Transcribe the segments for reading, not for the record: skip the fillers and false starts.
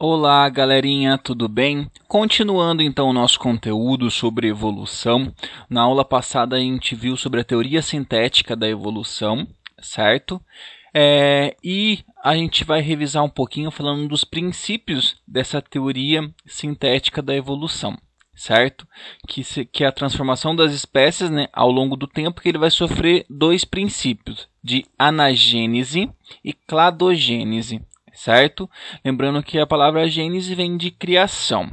Olá, galerinha, tudo bem? Continuando então o nosso conteúdo sobre evolução. Na aula passada a gente viu sobre a teoria sintética da evolução, certo? E a gente vai revisar um pouquinho falando dos princípios dessa teoria sintética da evolução, certo? Que é a transformação das espécies, né, ao longo do tempo, que ele vai sofrer dois princípios, de anagênese e cladogênese. Certo? Lembrando que a palavra gênese vem de criação.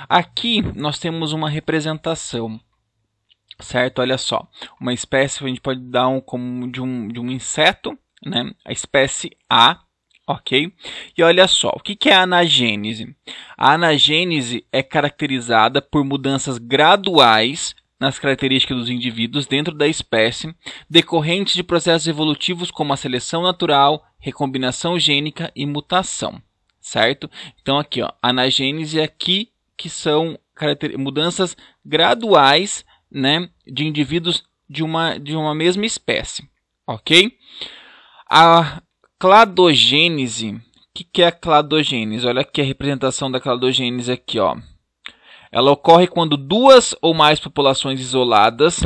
Aqui nós temos uma representação, certo? Olha só, uma espécie a gente pode dar como de um inseto, né? A espécie A, ok? E olha só, o que é a anagênese? A anagênese é caracterizada por mudanças graduais nas características dos indivíduos dentro da espécie, decorrentes de processos evolutivos como a seleção natural, recombinação gênica e mutação, certo? Então aqui, ó, anagênese aqui que são mudanças graduais, né, de indivíduos de uma mesma espécie, ok? A cladogênese, o que é a cladogênese? Olha aqui a representação da cladogênese aqui, ó. Ela ocorre quando duas ou mais populações isoladas,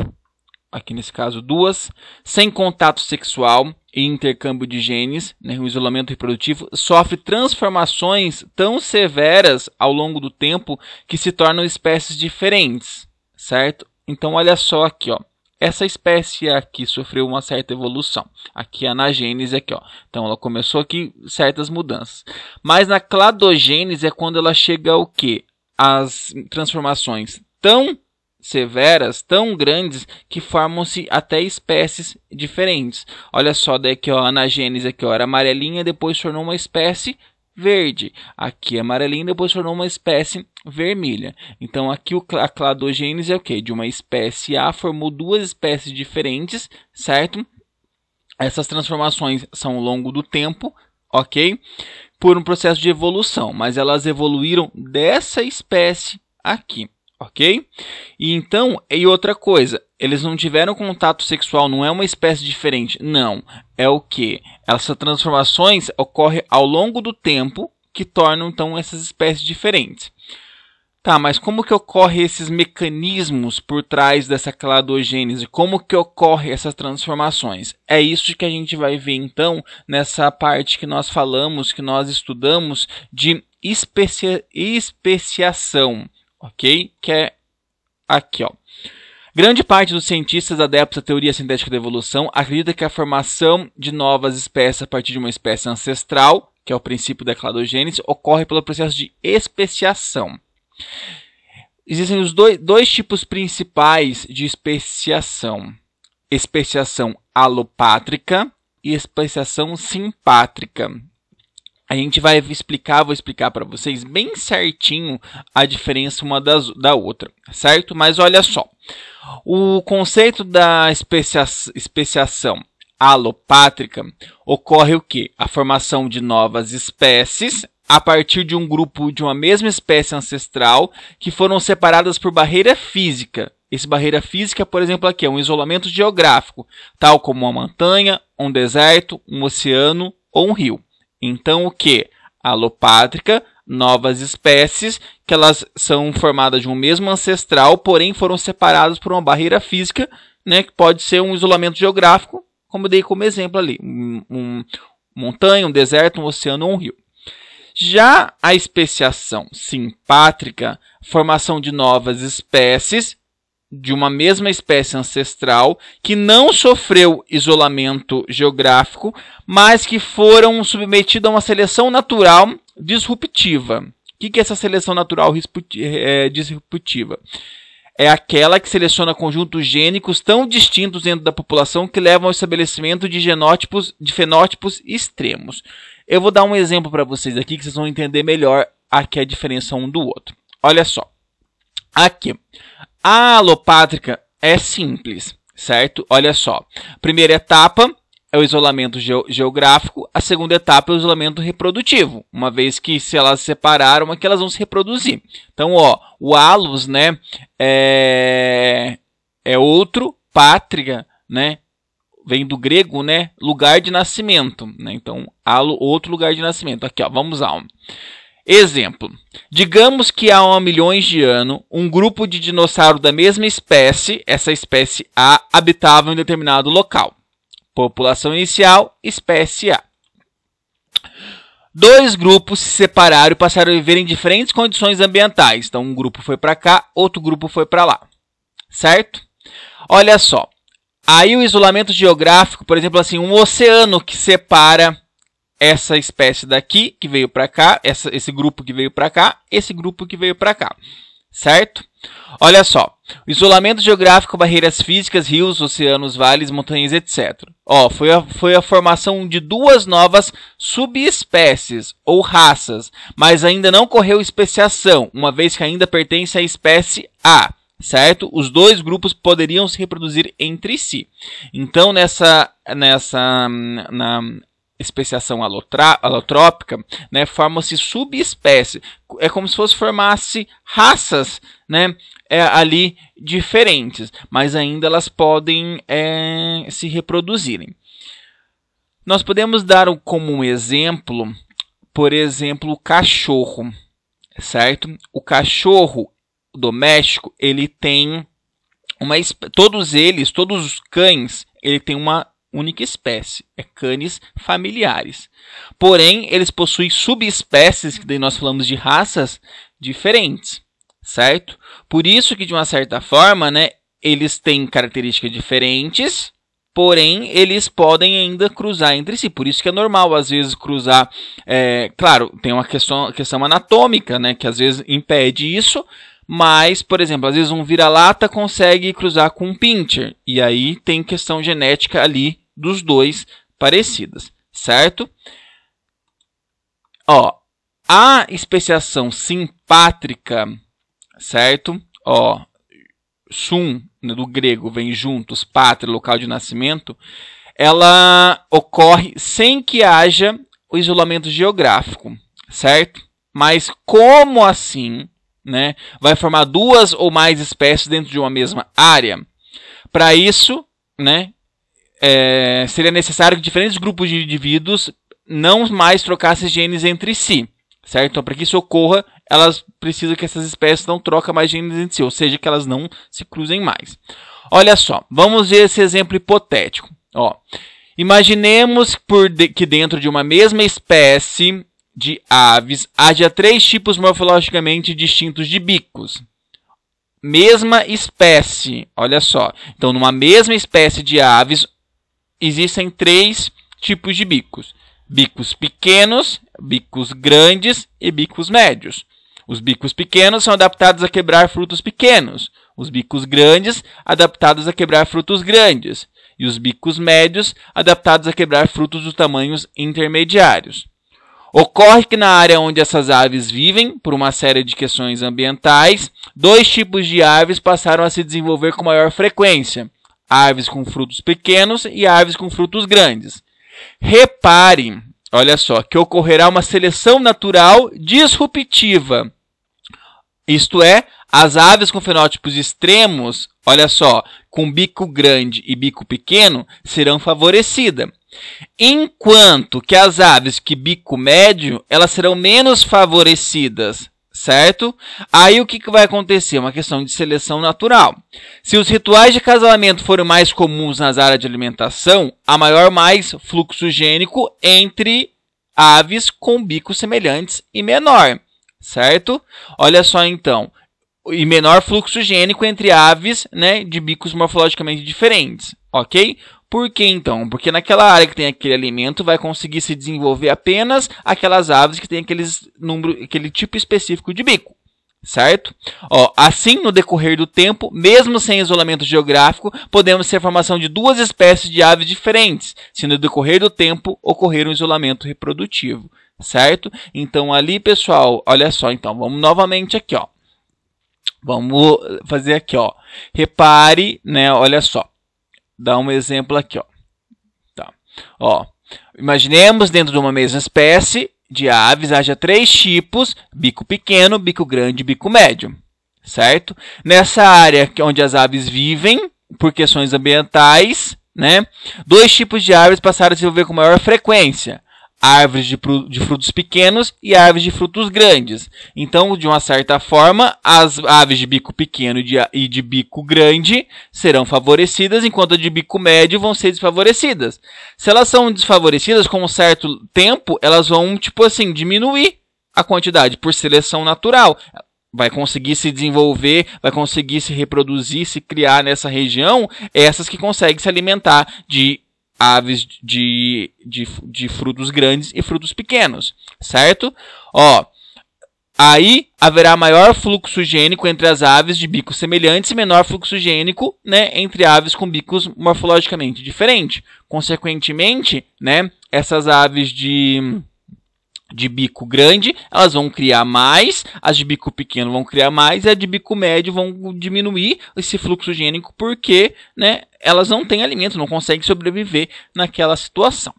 aqui nesse caso duas, sem contato sexual e intercâmbio de genes, né, o isolamento reprodutivo, sofre transformações tão severas ao longo do tempo que se tornam espécies diferentes, certo? Então olha só aqui, ó. Essa espécie aqui sofreu uma certa evolução. Aqui a anagênese aqui, ó. Então ela começou aqui certas mudanças. Mas na cladogênese é quando ela chega ao quê? As transformações tão severas, tão grandes, que formam-se até espécies diferentes. Olha só, daqui ó, a anagênese aqui, ó, era amarelinha, depois tornou uma espécie verde. Aqui é amarelinha, depois tornou uma espécie vermelha. Então aqui a cladogênese é o quê? De uma espécie A formou duas espécies diferentes, certo? Essas transformações são ao longo do tempo, ok? Por um processo de evolução, mas elas evoluíram dessa espécie aqui, ok? E outra coisa, eles não tiveram contato sexual, não é uma espécie diferente, não. É o que? Essas transformações ocorrem ao longo do tempo que tornam, então, essas espécies diferentes. Tá, mas como que ocorrem esses mecanismos por trás dessa cladogênese? Como que ocorrem essas transformações? É isso que a gente vai ver, então, nessa parte que nós falamos, que nós estudamos de especiação, ok? Que é aqui, ó. Grande parte dos cientistas adeptos à teoria sintética da evolução acredita que a formação de novas espécies a partir de uma espécie ancestral, que é o princípio da cladogênese, ocorre pelo processo de especiação. Existem os dois tipos principais de especiação: especiação alopátrica e especiação simpátrica. A gente vai vou explicar para vocês bem certinho a diferença uma da outra, certo? Mas olha só, o conceito da especiação alopátrica ocorre o quê? A formação de novas espécies a partir de um grupo de uma mesma espécie ancestral que foram separadas por barreira física. Essa barreira física, por exemplo, aqui é um isolamento geográfico, tal como uma montanha, um deserto, um oceano ou um rio. Então, o que? Alopátrica, novas espécies, que elas são formadas de um mesmo ancestral, porém foram separadas por uma barreira física, né, que pode ser um isolamento geográfico, como eu dei como exemplo ali, uma montanha, um deserto, um oceano ou um rio. Já a especiação simpátrica, formação de novas espécies de uma mesma espécie ancestral que não sofreu isolamento geográfico, mas que foram submetidas a uma seleção natural disruptiva. O que é essa seleção natural disruptiva? É aquela que seleciona conjuntos gênicos tão distintos dentro da população que levam ao estabelecimento de fenótipos extremos. Eu vou dar um exemplo para vocês aqui que vocês vão entender melhor aqui a diferença um do outro. Olha só. Aqui, a alopátrica é simples, certo? Olha só. Primeira etapa é o isolamento geográfico, a segunda etapa é o isolamento reprodutivo, uma vez que se elas se separaram, aqui elas vão se reproduzir. Então, ó, o halos, né, é outro, pátria, né, vem do grego, né, lugar de nascimento, né? Então, halo, outro lugar de nascimento. Aqui, ó, vamos lá. Exemplo, digamos que há milhões de anos, um grupo de dinossauros da mesma espécie, essa espécie A, habitava em determinado local. População inicial, espécie A. Dois grupos se separaram e passaram a viver em diferentes condições ambientais. Então, um grupo foi para cá, outro grupo foi para lá. Certo? Olha só. Aí o isolamento geográfico, por exemplo, assim, um oceano que separa essa espécie daqui, que veio para cá, esse grupo que veio para cá, esse grupo que veio para cá, certo? Olha só, o isolamento geográfico, barreiras físicas, rios, oceanos, vales, montanhas, etc. Ó, foi a formação de duas novas subespécies ou raças, mas ainda não ocorreu especiação, uma vez que ainda pertence à espécie A, certo? Os dois grupos poderiam se reproduzir entre si. Então, na especiação alotrópica, né, forma-se subespécie. É como se formasse raças, né, ali diferentes, mas ainda elas podem se reproduzirem. Nós podemos dar como um exemplo, por exemplo, o cachorro, certo? O cachorro doméstico, ele tem todos os cães, ele tem uma única espécie, canes familiares. Porém, eles possuem subespécies, que daí nós falamos de raças diferentes, certo? Por isso que, de uma certa forma, né, eles têm características diferentes, porém, eles podem ainda cruzar entre si. Por isso que é normal, às vezes, cruzar. Claro, tem uma questão anatômica, né, que às vezes impede isso. Mas, por exemplo, às vezes um vira-lata consegue cruzar com um pincher. E aí tem questão genética ali dos dois parecidas, certo? Ó, a especiação simpátrica, certo? Ó, sum, né, do grego, vem juntos, pátria, local de nascimento. Ela ocorre sem que haja o isolamento geográfico, certo? Mas como assim, né, vai formar duas ou mais espécies dentro de uma mesma área? Para isso, né, seria necessário que diferentes grupos de indivíduos não mais trocassem genes entre si, certo? Então, para que isso ocorra, elas precisam que essas espécies não troquem mais genes entre si, ou seja, que elas não se cruzem mais. Olha só, vamos ver esse exemplo hipotético. Ó, imaginemos que dentro de uma mesma espécie de aves haja 3 tipos morfologicamente distintos de bicos. Mesma espécie, olha só. Então, numa mesma espécie de aves, existem 3 tipos de bicos. Bicos pequenos, bicos grandes e bicos médios. Os bicos pequenos são adaptados a quebrar frutos pequenos. Os bicos grandes, adaptados a quebrar frutos grandes. E os bicos médios, adaptados a quebrar frutos dos tamanhos intermediários. Ocorre que na área onde essas aves vivem, por uma série de questões ambientais, 2 tipos de aves passaram a se desenvolver com maior frequência. Aves com frutos pequenos e aves com frutos grandes. Repare, olha só, que ocorrerá uma seleção natural disruptiva. Isto é, as aves com fenótipos extremos, olha só, com bico grande e bico pequeno, serão favorecidas. Enquanto que as aves que bico médio, elas serão menos favorecidas, certo? Aí o que vai acontecer? Uma questão de seleção natural. Se os rituais de casamento forem mais comuns nas áreas de alimentação, há mais fluxo gênico entre aves com bicos semelhantes e menor, certo? Olha só então, e menor fluxo gênico entre aves, né, de bicos morfologicamente diferentes, ok? Por que então? Porque naquela área que tem aquele alimento vai conseguir se desenvolver apenas aquelas aves que têm aquele tipo específico de bico, certo? Ó, assim, no decorrer do tempo, mesmo sem isolamento geográfico, podemos ter a formação de 2 espécies de aves diferentes, se no decorrer do tempo ocorrer um isolamento reprodutivo, certo? Então ali, pessoal, olha só, então, vamos novamente aqui, ó. Vamos fazer aqui, ó. Repare, né, olha só. Dá um exemplo aqui, ó. Tá. Ó, imaginemos dentro de uma mesma espécie de aves haja 3 tipos, bico pequeno, bico grande e bico médio, certo? Nessa área onde as aves vivem, por questões ambientais, né, 2 tipos de aves passaram a se desenvolver com maior frequência. árvores de frutos pequenos e árvores de frutos grandes. Então, de uma certa forma, as aves de bico pequeno e de bico grande serão favorecidas, enquanto as de bico médio vão ser desfavorecidas. Se elas são desfavorecidas, com um certo tempo, elas vão, tipo assim, diminuir a quantidade por seleção natural. Vai conseguir se desenvolver, vai conseguir se reproduzir, se criar nessa região, essas que conseguem se alimentar de aves de frutos grandes e frutos pequenos, certo? Ó, aí haverá maior fluxo gênico entre as aves de bicos semelhantes e menor fluxo gênico, né, entre aves com bicos morfologicamente diferentes. Consequentemente, né, essas aves de bico grande, elas vão criar mais, as de bico pequeno vão criar mais, e as de bico médio vão diminuir esse fluxo gênico porque, né, elas não têm alimento, não conseguem sobreviver naquela situação.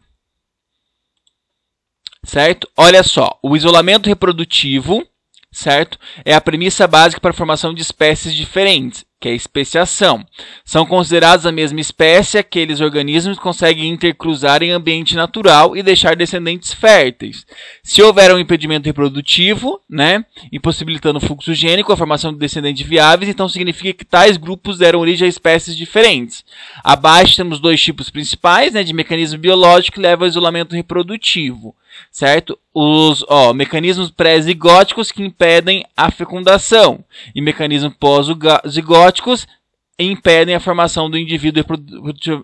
Certo? Olha só, o isolamento reprodutivo, certo? É a premissa básica para a formação de espécies diferentes, que é a especiação. São considerados a mesma espécie aqueles organismos que conseguem intercruzar em ambiente natural e deixar descendentes férteis. Se houver um impedimento reprodutivo, né, impossibilitando o fluxo gênico, a formação de descendentes viáveis, então significa que tais grupos deram origem a espécies diferentes. Abaixo temos dois tipos principais, né, de mecanismo biológico que leva ao isolamento reprodutivo. Certo? Os mecanismos pré-zigóticos que impedem a fecundação e mecanismos pós-zigóticos impedem a formação do indivíduo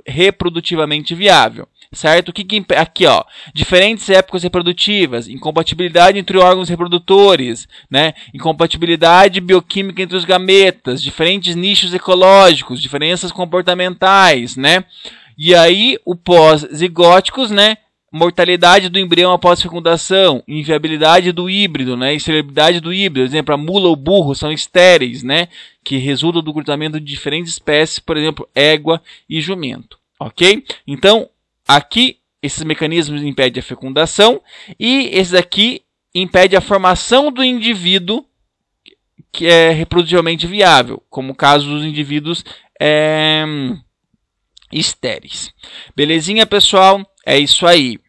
reprodutivamente viável. Certo? O que aqui, ó, diferentes épocas reprodutivas, incompatibilidade entre órgãos reprodutores, né? Incompatibilidade bioquímica entre os gametas, diferentes nichos ecológicos, diferenças comportamentais, né? E aí, o pós-zigóticos, né? Mortalidade do embrião após fecundação, inviabilidade do híbrido, né? Esterilidade do híbrido, por exemplo, a mula ou burro são estéreis, né? Que resultam do cruzamento de diferentes espécies, por exemplo, égua e jumento, ok? Então, aqui, esses mecanismos impedem a fecundação e esses aqui impedem a formação do indivíduo que é reprodutivamente viável, como o caso dos indivíduos estéreis. Belezinha, pessoal? É isso aí.